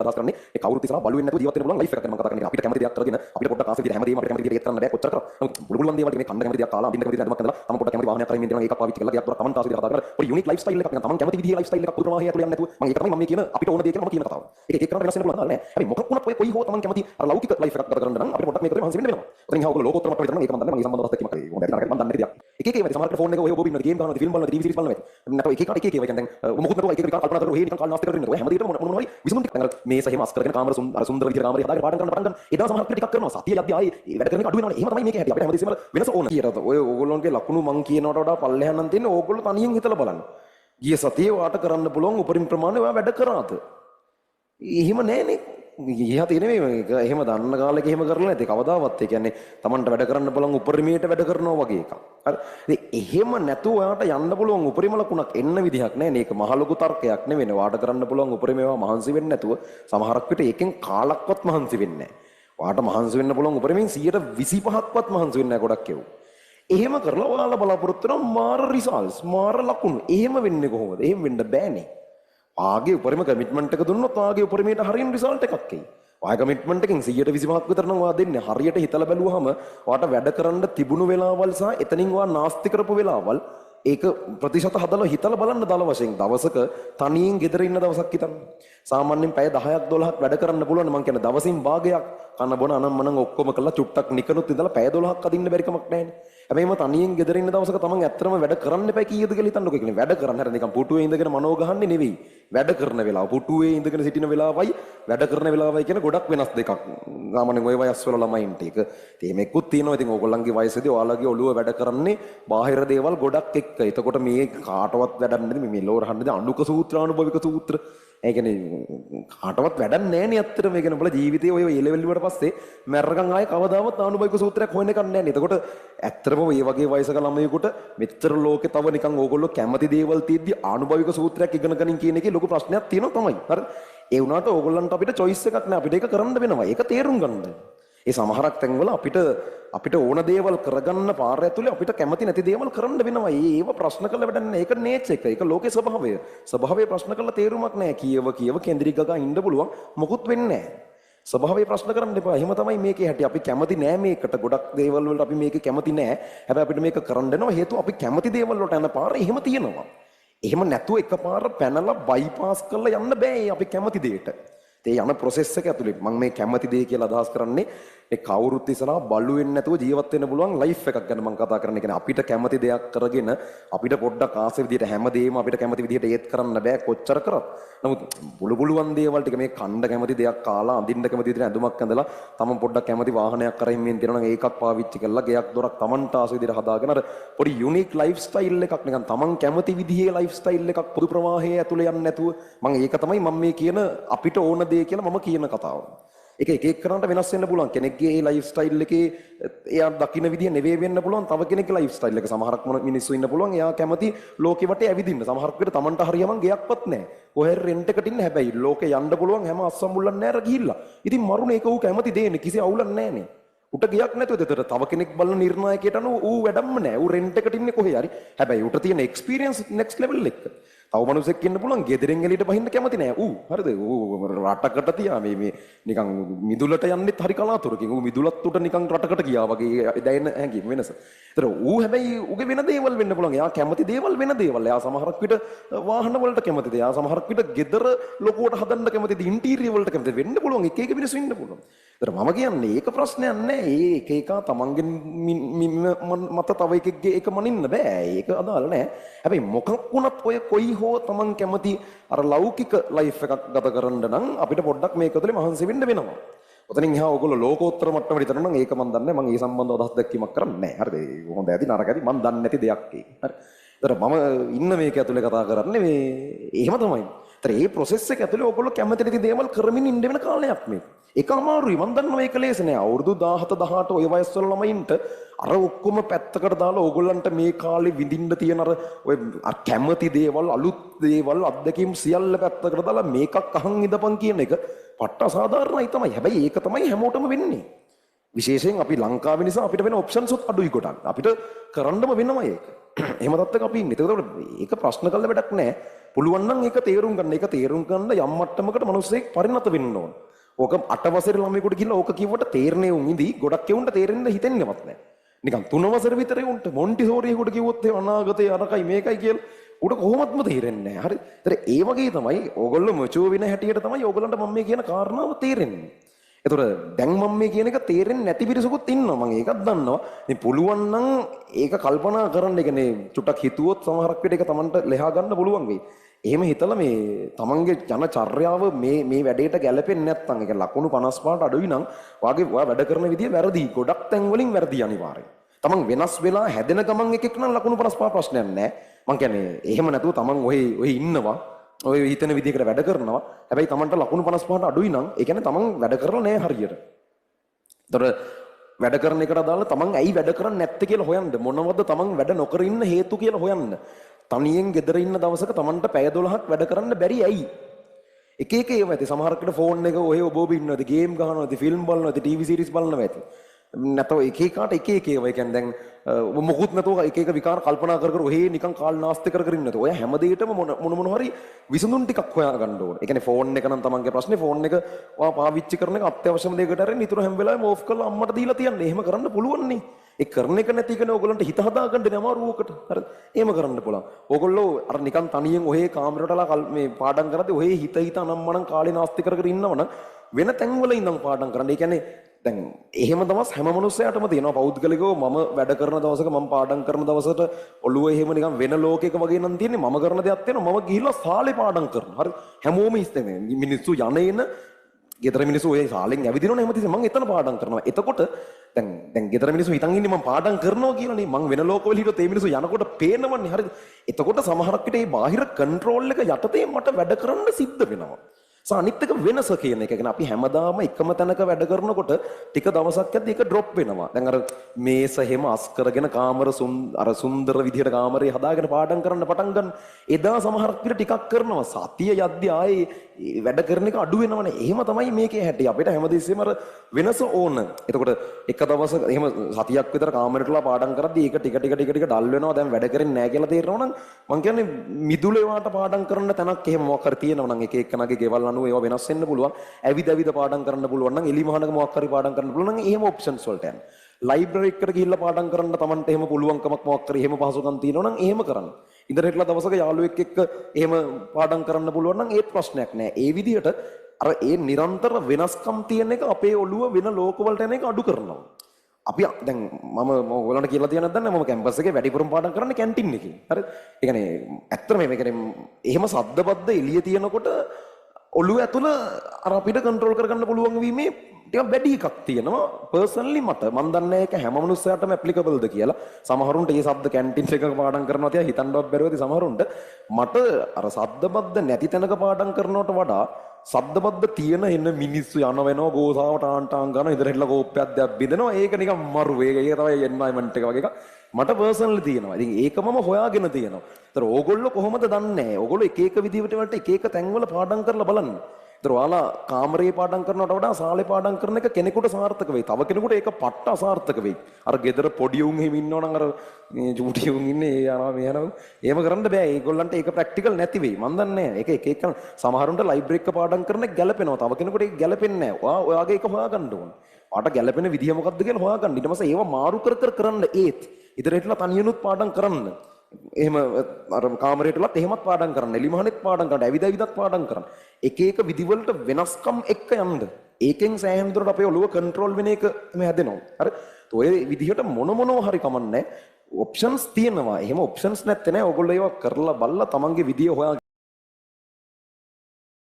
අදහස් කරන්නේ ඒ කවුරුත් ඉස්සරහ බලු වෙන්නේ නැතුව ජීවත් වෙන්න පුළුවන් ලයිෆ් එකක් ගැන මම කතා කරන්නේ. අපිට කැමති දෙයක් කරගෙන අපිට පොඩ්ඩක් ආසෙ විදිහට හැමදේම අපිට කැමති විදිහට කරන්න බෑ කොච්චර කරා. නමුත් බුලුබුලුන් දේවල් ටික මේ කන්න කැමති දෙයක් කාලා අඳින්න කැමති දෙයක් අඳුමක් කරලා තම පොඩ්ඩක් කැමති වාහනයක් කරගෙන ඉන්න ඒකක් පාවිච්චි කරලා ගියක් දොරක් තමන්ට ආසෙ විදිහට කතා කරලා පොඩි යුනික් ලයිෆ් ස්ටයිල් එකක් තමන් කැමති විදිහේ ලයිෆ් ස්ටයිල් එකක් පුදු ප්‍රවාහය ඇතුළේ යන්නේ නැතුව මම ඒක තමයි මම මේ කියන අපිට ඕන දේ කියලා මම කියන කතාව. ඒක එක කරන්න වෙනස් වෙන්න පුළුවන් නෑ. හැබැයි මොකක් වුණත් ඔය කොයි හෝ තමන් කැමති අර ලෞකික ලයිෆ් එකක් ගත කරන්න නම් අපිට පොඩ්ඩක් මේකට මහන්සි වෙන්න වෙනවා. ඔතනින් හා ඔයගොල්ලෝ ලෝකෝත්තර මට්ටම විතර නම් ඒක මම දන්නේ මම මේ සම්බන්ධව හස්තකීමක් කරේ. හොඳයි නරකයි මම දන්නේ නැති දෙයක්. එක එක ඒවා සමහරකට ෆෝන් එක ඔය ඔබ ඉන්න ගේම් ගන්නවා ෆිල්ම් බලනවා ටීවී සීරීස් බලනවා නැත්නම් එක එක ඒවා කියන්නේ දැන් මොකුත් නැතුව එක එක කල්පනා කරලා ඔය නිකන් කාල් නාස්ති කරගෙන ඉන්න. ඔය හැමදේටම මොන හරි විසඳුම් ටික මේස එහෙම අස් කරගෙන කාමර අර සුන්දර විදිහට කාමරේ හදාගෙන පාඩම් කරන්න එදා සමහරකට ටිකක් කරනවා සතිය යද්දී ආයේ වැඩ කරන එක අඩු වෙනවනේ. එහෙම තමයි මේකේ හැටි. අපිට හැමදේම වෙනස ඕන. කීරද ඔය ඕගොල්ලෝන්ගේ ලකුණු මං කියනවට වඩා පල්ලෙහාන් නම් තියෙන්නේ ඕගොල්ලෝ තනියෙන් හිතලා බලන්න. ගිය සතියේ වාට කරන්න පුළුවන් උපරිම ප්‍රමාණය ඔයා වැඩ කරාද? එහෙම නෑනේ. ගියා තියෙන මේක එහෙම දන්න කාලෙක එහෙම කරලා නැති කවදාවත් ඒ කියන්නේ Tamanට වැඩ කරන්න පුළුවන් උපරිමයට වැඩ කරනවා වගේ එකක්. හරි. ඉතින් එහෙම නැතුව ඔයාට යන්න පුළුවන් උපරිම ලකුණක් එන්න විදිහක් නැහැ. මේක මහ ලොකු තර්කයක් නෙවෙයි. වාට කරන්න පුළුවන් උපරිමේවා මහන්සි වෙන්නේ නැතුව සමහරක් විට ඒකෙන් කාලක්වත් මහන්සි වෙන්නේ නැහැ. වාට මහන්සි වෙන්න පුළුවන් උපරිමෙන් 125ක්වත් මහන්සි වෙන්නේ නැහැ ගොඩක් ඒවා. එහෙම කරලා ඔයාලා බලාපොරොත්තු වෙන මාර රිසල්ට්ස් මාර ලකුණු. එහෙම වෙන්නේ කොහොමද? එහෙම වෙන්න බෑනේ. ආගේ උපරිම කමිට්මන්ට් එක දුන්නොත් ආගේ උපරිමයට හරියන රිසල්ට් එකක් එයි. ඔය කමිට්මන්ට් එකෙන් 125ක් විතර නම් ඔයා දෙන්නේ. හරියට හිතලා බැලුවාම ඔයාට වැඩ කරන්න තිබුණු වෙලාවල් සහ එතනින් ඔයා නාස්ති කරපු වෙලාවල් ඒක ප්‍රතිශත හදලා හිතලා බලන්න දල වශයෙන් දවසක තනියෙන් ගෙදර ඉන්න දවසක් හිතන්න. සාමාන්‍යයෙන් පැය 10ක් 12ක් වැඩ කරන්න පුළුවන් මම කියන්නේ දවසින් භාගයක් කන බොන අනම්මනම් ඔක්කොම කරලා චුට්ටක් නිකනුත් ඉඳලා පැය 12ක් අදින්න බැරි කමක් නැහැනේ. හැබැයිම තනියෙන් ගෙදර ඉන්න දවසක තමන් ඇත්තටම වැඩ කරන්න එපා කීයද කියලා හිතන්නකෝ. ඒ කියන්නේ වැඩ කරන්න හැර නිකන් පුටුවේ ඉඳගෙන මනෝ ගහන්නේ නෙවෙයි. වැඩ කරන වෙලාව පුටුවේ ඉඳගෙන සිටින වෙලාවයි වැඩ කරන වෙලාවයි කියන ගොඩක් වෙනස් දෙකක්. ගාමනේ ওই වයස් වල ළමයින්ට ඒක තේමෙකුත් තියෙනවා. ඉතින් ඕගොල්ලන්ගේ වයසේදී ඔයාලගේ ඔළුව වැඩ කරන්නේ බාහිර දේවල් ගොඩක් එක්ක. එතකොට මේ කාටවත් වැඩක් නෙමෙයි මේ ලෝර හන්නේ අනුක සූත්‍රානුභවික සූත්‍ර. ඒ කියන්නේ කාටවත් වැඩක් නැහැ නේ ඇත්තටම. ඒ කියන්නේ බල ජීවිතේ ඔය ඒ ලෙවල් වලට පස්සේ මැරගන් ආයේ කවදාවත් ආනුභවික සූත්‍රයක් හොයන්න එකක් නැහැ නේ. එතකොට ඇත්තටම මේ වගේ වයසක ළමයෙකුට මෙච්චර ලෝකේ තව නිකන් ඕගොල්ලෝ කැමති දේවල් තියෙද්දි ආනුභවික සූත්‍රයක් ඉගෙන ගනින් කියන එකේ ලොකු ප්‍රශ්නයක් තියෙනවා තමයි. හරි. ඒ වුණාට ඕගොල්ලන්ට අපිට choice එකක් නැහැ. අපිට ඒක කරන්න වෙනවා. ඒක තේරුම් ගන්න. ඒ සමහරක් තැන්වල අපිට ඕන දේවල් කරගන්න පාර ඇතුලේ අපිට කැමති නැති දේවල් කරන්න වෙනවා. ඒව ප්‍රශ්න කළ වැඩක් නැහැ. ඒක නේචර් එක. ඒක ලෝකේ ස්වභාවය. ස්වභාවයේ ප්‍රශ්න කළා තේරුමක් නැහැ. කියව කේන්ද්‍රික ගගා ඉන්න පුළුවන්. මොකුත් වෙන්නේ නැහැ. ස්වභාවයේ ප්‍රශ්න කරන්න එපා. එහෙම තමයි මේකේ හැටි. අපි කැමති නෑ මේකට. ගොඩක් දේවල් වලට අපි මේක කැමති නෑ. හැබැයි අපිට මේක කරන්න වෙනවා. හේතුව අපි කැමති දේවල් වලට යන පාර එහෙම තියෙනවා. එහෙම නැතුව එකපාර පැනලා බයිපාස් කරලා යන්න බෑ අපි කැමති දෙයට. ඒ යන ප්‍රොසෙස් එක ඇතුලේ මම මේ කැමති දේ කියලා අදහස් කරන්නේ ඒ කවුරුත් ඉස්සරහා බලු වෙන්නේ නැතුව ජීවත් වෙන්න පුළුවන් ලයිෆ් එකක් ගැන මම කතා කරන්නේ. කියන්නේ අපිට කැමති දෙයක් කරගෙන අපිට පොඩ්ඩක් ආසෙ විදිහට හැමදේම අපිට කැමති විදිහට ඒත් කරන්න බෑ කොච්චර කරත්. නමුත් පුළුවන් දේවල් ටික මේ කණ්ඩ කැමති දෙයක් කාලා අඳින්න කැමති විදිහට ඇඳුමක් ඇඳලා තමන් පොඩ්ඩක් කැමති වාහනයක් කරගෙන මෙන් දෙනවා නම් ඒකක් පාවිච්චි කරලා ගෙයක් දොරක් තමන්ට ආසෙ විදිහට හදාගෙන අර පොඩි යුනික් ලයිෆ් ස්ටයිල් එකක් නිකන් තමන් කැමති විදිහේ ලයිෆ් ස්ටයිල් එකක් පොදු ප්‍රවාහයේ ඇතුලේ යන්නේ නැතුව මම ඒක තමයි මම මේ කියන අපිට ඕන දේ කියලා මම කියන කතාව. ඒක එක එක්කනට වෙනස් වෙන්න පුළුවන්. කෙනෙක්ගේ ඒ ලයිෆ් ස්ටයිල් එකේ එයා දකින්න විදිය නෙවෙයි වෙන්න පුළුවන්. තව කෙනෙක්ගේ ලයිෆ් ස්ටයිල් එක සමහරක් මිනිස්සු ඉන්න පුළුවන්. එයා කැමති ලෝකෙ වටේ ඇවිදින්න. සමහරක් විට Tamanට හරියමං ගයක්වත් නැහැ. කොහේ රෙන්ට් එකට ඉන්න හැබැයි ලෝකේ යන්න පුළුවන් හැම අස්සම්බුල්ලන් නැහැ අර ගිහිල්ලා. ඉතින් මරුනේ ඒක ඌ කැමති දෙන්නේ කිසි අවුලක් නැහනේ. උට ගියක් නැතුව එතකොට තව කෙනෙක් බලන නිර්ණායකයට අනුව ඌ වැඩක්ම නැහැ. ඌ රෙන්ට් එකට ඉන්නේ කොහේ හරි. හැබැයි ඌට තියෙන එක්ස්පීරියන්ස් නෙක්ස්ට් ලෙවල් එක. තව මිනිස්සෙක් ඉන්න පුළුවන් ගෙදරින් එළියට බහින්න කැමති නෑ ඌ. හරිද? ඌ රටකට තියා මේ නිකන් මිදුලට යන්නෙත් හරි කලාතුරකින්. ඌ මිදුලත් උට නිකන් රටකට ගියා වගේ දැනෙන හැඟීම වෙනස. ඒතර ඌ හැබැයි ඌගේ වෙන දේවල් වෙන්න පුළුවන්. එයා කැමති දේවල් වෙන දේවල්. එයා සමහරක් විට වාහන වලට කැමතිද? එයා සමහරක් විට ගෙදර ලොකුවට හදන්න කැමතිද? ඉන්ටීරියර් වලට කැමතිද? වෙන්න පුළුවන්. එක එක මිනිස්සු ඉන්න පුළුවන්. ඒතර මම කියන්නේ ඒක ප්‍රශ්නයක් නෑ. ඒ එක එක තමන්ගේ මත තව එකෙක්ගේ එක මනින්න බෑ. ඒක අදාළ නෑ. හැබැයි මොකක් වුණත් ඔය කොයි හෝ තමන් කැමති අර ලෞකික ලයිෆ් එකක් ගත කරන්න නම් අපිට පොඩ්ඩක් මේක තුළ මහන්සි වෙන්න වෙනවා. ඔතනින් එහා ඔයගොල්ලෝ ලෝකෝත්තර මට්ටමට ඉතන නම් ඒක මම දන්නේ මම ඒ සම්බන්ධව අදහස් දැක්වීමක් කරන්නේ නැහැ. හරිද? හොඳ ඇති නරක ඇති මම දන්නේ නැති දෙයක් ඒක. හරි. ඒතර මම ඉන්න මේක ඇතුලේ කතා කරන්නේ මේ එහෙම තමයි. ඒතර මේ process එක ඇතුලේ ඔයගොල්ලෝ කැමති නැති දේවල් කරමින් ඉන්න වෙන කාලයක් මේක. ඒක අමාරුයි. මම දන්නවා මේක ලේසි නෑ. අවුරුදු 17 18 ඔය වයස් වල ළමයින්ට අර ඔක්කොම පැත්තකට දාලා ඕගොල්ලන්ට මේ කාලේ විඳින්න තියෙන ඔය කැමති දේවල් අලුත් දේවල් අත්දැකීම් සියල්ල පැත්තකට දාලා මේකක් අහන් ඉඳපන් කියන එක පට්ට අසාධාරණයි තමයි. හැබැයි ඒක තමයි හැමෝටම වෙන්නේ. විශේෂයෙන් අපි ලංකාවේ නිසා අපිට වෙන ඔප්ෂන්ස් උත් අඩුයි කොටන්න. අපිට කරන්නම වෙනවා ඒක. එහෙම තත්ත්වයක අපි ඉන්නේ. ඒකට ඒක ප්‍රශ්න කරලා වැඩක් නැහැ. පුළුවන් නම් ඒක තේරුම් ගන්න. ඒක තේරුම් ගන්න යම් මට්ටමකට මිනිස්සෙක් පරිණත වෙන්න ඕන. ඕක 8 වසරේ ළමයෙකුට ගිහිල්ලා ඕක කිව්වට තේරෙන්නේ උන් ඉඳි ගොඩක් කෙවුන්ට තේරෙන්න හිතෙන්නේවත් නැහැ. නිකන් 3 වසර විතරේ උන්ට මොන්ටිසෝරියෙකුට කිව්වොත් ඒ අනාගතේ අරකයි මේකයි කියලා උඩ කොහොමත්ම තේරෙන්නේ නැහැ. හරි. ඒතර ඒ වගේ තමයි ඕගොල්ලෝ මචෝ වෙන හැටියට තමයි ඕගොල්ලන්ට මම මේ කියන කාරණාව තේරෙන්නේ. ඒතර දැන් මම මේ කියන එක තේරෙන්නේ නැති පිරිසකුත් ඉන්නවා. මම ඒකත් දන්නවා. ඉතින් පුළුවන් නම් ඒක කල්පනා කරන්න. ඒ කියන්නේ චුට්ටක් හිතුවොත් සමහරක් විට ඒක Tamanට ලෙහා ගන්න පුළුවන් වෙයි. එහෙම හිතලා මේ තමන්ගේ ජන චර්යාව මේ වැඩේට ගැලපෙන්නේ නැත්නම් ඒක ලකුණු 55ට අඩුයි නම් වාගේ ඔයා වැඩ කරන විදිය වැරදි. ගොඩක් තැන් වලින් වැරදි අනිවාර්යයෙන්. තමන් වෙනස් වෙලා හැදෙන ගමන් එකෙක් නම් ලකුණු 55 ප්‍රශ්නයක් නැහැ. මං කියන්නේ එහෙම නැතුව තමන් ඔය ඉන්නවා. ඔය හිතන විදියකට වැඩ කරනවා. හැබැයි තමන්ට ලකුණු 55ට අඩුයි නම් ඒ කියන්නේ තමන් වැඩ කරලා නැහැ හරියට. ඒතර වැඩ කරන එකට අදාළ තමන් ඇයි වැඩ කරන්නේ නැත්තේ කියලා හොයන්න. මොනවද තමන් වැඩ නොකර ඉන්න හේතු කියලා හොයන්න. තනියෙන් ගෙදර ඉන්න දවසක Tamanට පැය 12ක් වැඩ කරන්න බැරි ඇයි? එක එක ඒවා ඇති. සමහරකට ෆෝන් එක ඔය ඔබ ඉන්නවද, ගේම් ගහනවද, ෆිල්ම් බලනවද, ටීවී සීරීස් බලනවා ඇති. නැතෝ එක එකට එක එක ඒවා. ඒ කියන්නේ දැන් ඔබ මොකුත් නැතුව එක එක විකාර කල්පනා කර කර ඔහේ නිකන් කාල් නාස්ති කර කර ඉන්නද. ඔය හැම දෙයකටම මොන හරි විසඳුම් ටිකක් හොයා ගන්න ඕනේ. ඒ කියන්නේ ෆෝන් එක නම් Tamanගේ ප්‍රශ්නේ ෆෝන් එක ඔයා පාවිච්චි කරන එක අත්‍යවශ්‍යම දෙයකට අරගෙන ඉතුරු හැම වෙලාවෙම ඕෆ් කරලා අම්මට දීලා තියන්නේ. එහෙම කරන්න පුළුවන් නේ. ඒ කරන එක නැති කෙනා ඕගොල්ලන්ට හිත හදාගන්න අමාරුවකට. හරිද? එහෙම කරන්න පුළුවන්. ඕගොල්ලෝ අර නිකන් තනියෙන් ඔහේ කාමරේටලා මේ පාඩම් කරද්දී ඔහේ හිත අනම්මනම් කාලේ නාස්ති කර කර ඉන්නවනම් වෙන තැන්වල ඉඳන් පාඩම් කරන්න. ඒ කියන්නේ දැන් එහෙම දවස් හැම මිනිස්සයාටම තියෙනවා. පෞද්ගලිකව මම වැඩ කරන දවසක මම පාඩම් කරන දවසට ඔළුව එහෙම නිකන් වෙන ලෝකයක වගේ නම් තියෙන්නේ. මම කරන දෙයක් තියෙනවා. මම ගිහිල්ලා සාලේ පාඩම් කරනවා. හරි? හැමෝම ඉස්තේ මිනිස්සු යන ගෙදර මිනිස්සු ඔය සාලෙන් ඇවිදිනවනේ හැමතිස්සෙම මම එතන පාඩම් කරනවා. එතකොට දැන් ගෙදර මිනිස්සු හිතන් ඉන්නේ මම පාඩම් කරනවා කියලානේ. මම වෙන ලෝකවල හිටියොත් ඒ මිනිස්සු යනකොට පේනවන්නේ. හරිද? එතකොට සමහරක් විට මේ බාහිර කන්ට්‍රෝල් එක යටතේ මට වැඩ කරන්න සිද්ධ වෙනවා. අනිත් එක වෙනස කියන එක. කියන්නේ අපි හැමදාම එකම තැනක වැඩ කරනකොට ටික දවසක් යද්දී ඒක ඩ්‍රොප් වෙනවා. දැන් අර මේස හැම අස් කරගෙන කාමර අර සුන්දර විදිහට කාමරේ හදාගෙන පාඩම් කරන්න පටන් ගන්න. එදා සමහරක් විට ටිකක් කරනවා. සතිය යද්දී ආයේ වැඩ කරන එක අඩු වෙනවනේ. එහෙම තමයි මේකේ හැටි. අපිට හැමදෙස්සෙම අර වෙනස ඕන. එතකොට එක දවසක එහෙම සතියක් විතර කාමරේටලා පාඩම් කරද්දී ඒක ටික ඩල් වෙනවා. දැන් වැඩ කරන්නේ නැහැ කියලා තේරෙනවා නම් මං කියන්නේ මිදුලේ වාට පාඩම් කරන්න තැනක් එහෙම මොකක් හරි තියෙනවා නම් එක එක්කනගේ ගෙවල් අනුව ඒවා වෙනස් වෙන්න පුළුවන්. ඇවිද පාඩම් කරන්න පුළුවන් නම් එලි මහනක මොකක් හරි පාඩම් කරන්න පුළුවන් නම් එහෙම ඔප්ෂන්ස් වලට යන්න. ලයිබ්‍රරි එකට ගිහිල්ලා පාඩම් කරන්න Tamanට එහෙම පුළුවන්කමක් මොකක් හරි එහෙම පහසුකම් තියෙනවා නම් එහෙම කරන්න. ඉන්ටර්නෙට්ලා දවසක යාළුවෙක් එක්ක එහෙම පාඩම් කරන්න පුළුවන් නම් ඒත් ප්‍රශ්නයක් නෑ. ඒ විදිහට අර ඒ නිරන්තර වෙනස්කම් තියෙන එක අපේ ඔළුව වෙන ලෝකවලට යන එක අඩු කරනවා. අපි දැන් මම ඔයගලන්ට කියලා තියනද දන්නේ මම කැම්පස් එකේ වැඩිපුරම පාඩම් කරන්නේ කැන්ටින් එකේ. හරිද? ඒ කියන්නේ ඇත්තටම මේ කියන්නේ එහෙම සද්දබද්ද එළිය තියෙනකොට ඔළුව ඇතුළ අර අපිට කන්ට්‍රෝල් කරගන්න පුළුවන් වීමේ ටිකක් වැඩි එකක් තියෙනවා. පර්සනලි මට මන් දන්නේ ඒක හැම මිනිස්සයාටම ඇප්ලිකබල්ද කියලා. සමහරුන්ට මේ සද්ද කැන්ටින් එකක පාඩම් කරනවා තියා හිතන්නවත් බැරුව ඇති සමහරුන්ට. මට අර සද්දබද්ද නැති තැනක පාඩම් කරනවට වඩා සද්දබද්ද තියෙන එන්න මිනිස්සු යන වෙනවා ගෝසාවට ආන්ටාන් ගන්න ඉදර හිටලා කෝප්පයක් දෙයක් බෙදනවා. ඒක නිකන් මරු. ඒක තමයි එන්වයරන්මන්ට් එක වගේ එකක්. මට පර්සනලි තියෙනවා. ඉතින් ඒක මම හොයාගෙන තියෙනවා. ඒතර ඕගොල්ලෝ කොහොමද දන්නේ? ඕගොල්ලෝ එක එක විදිහට වලට එක එක තැන්වල පාඩම් කරලා බලන්න. ඒතර ඔයාලා කාමරේ පාඩම් කරනවට වඩා සාලේ පාඩම් කරන එක කෙනෙකුට සාර්ථක වෙයි. තව කෙනෙකුට ඒක පට්ට අසාර්ථක වෙයි. අර ගෙදර පොඩි උන් එහෙම ඉන්නවනම් අර මේ චූටි උන් ඉන්නේ ඒ යනවා මේ යනවා. එහෙම කරන්න බෑ. ඒගොල්ලන්ට ඒක ප්‍රැක්ටිකල් නැති වෙයි. මන් දන්නේ නැහැ. ඒක එක සමහරුන්ට ලයිබ්‍රරි එක පාඩම් කරන එක ගැලපෙනවා. තව කෙනෙකුට ඒක ගැලපෙන්නේ නැහැ. ඔයාගේ ඒක හොයාගන්න ඕන. ඔයාට ගැලපෙන විදිය මොකක්ද කියලා හොයාගන්න. ඊට පස්සේ ඒව මාරු කර කරන්න ඒත් ඉදිරියටලා තනියනුත් පාඩම් කරන්න. එහෙම අර කාමරේටලත් එහෙමත් පාඩම් කරන්න. එලිමහනෙත් පාඩම් කරන්න. ඇවිදවිදත් පාඩම් කරන්න. එක එක විදිවලට වෙනස්කම් එක්ක යන්න. ඒකෙන් සෑහෙන දුරට අපේ ඔළුව කන්ට්‍රෝල් වෙන එක මේ හැදෙනවා. හරි? ඔය විදිහට මොනවා හරි කමන්නේ ඔප්ෂන්ස් තියෙනවා. එහෙම ඔප්ෂන්ස් නැත්තේ නෑ. ඔයගොල්ලෝ ඒවා කරලා බලලා තමන්ගේ විදිය හොයා